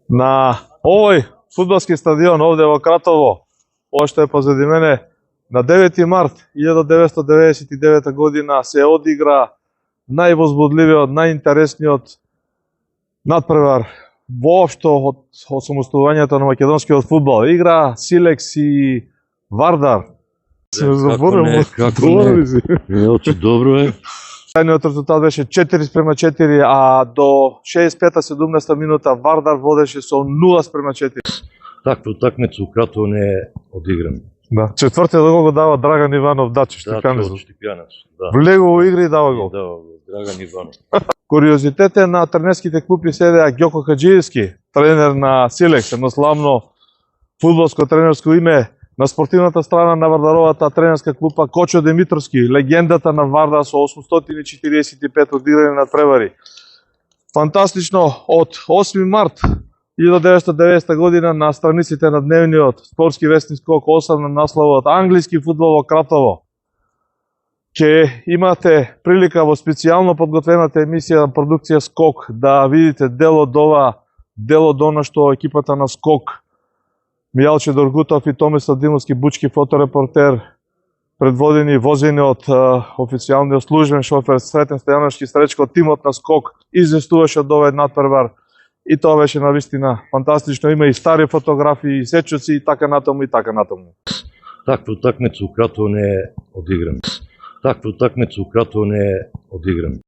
На овој фудбалски стадион овде во Кратово, ова што е позади мене, на 9 март 1999 година се одигра највозбудливиот, најинтересниот надпревар воопшто од осамостоувањето на македонскиот фудбал. Игра Силекс и Вардар. Се заборам, говори си. Добро е. Крајниот резултат беше 4:4, а до 65-17 минута Вардар водеше со 0:4. Таква утакмица у Кратово не е одиграна. Да, четвртиот гол го дава Драган Иванов Дачи, Штиканец. Да. Влегува во игри и дава гол. Да, Драган Иванов. Куриозитете на тренерските клупи седеа Ѓоко Хаџиевски, тренер на Силекс, едно славно фудбалско тренерско име. На спортивната страна на Вардаровата тренерска клупа Кочо Димитровски, легендата на Вардар со 845 одиграни надпревари. Фантастично, од 8 март 1990 година на страниците на дневниот спортски вестник Скок 8 на насловот Англиски фудбал во Кратово. Ќе имате прилика во специјално подготвената емисија на продукција Скок да видите дел од она што екипата на Скок, Мијалче Доргутов и Томислав Димовски Бучки, фоторепортер, предводени и возени од официјалниот службен шофер Сретен Стојановски Сречко, тимот на Скок известуваше од овој надпревар и тоа беше навистина фантастично. Има и стари фотографии, и сечоци и така натаму и така натаму. Таква утакмица у Кратово не е одиграна.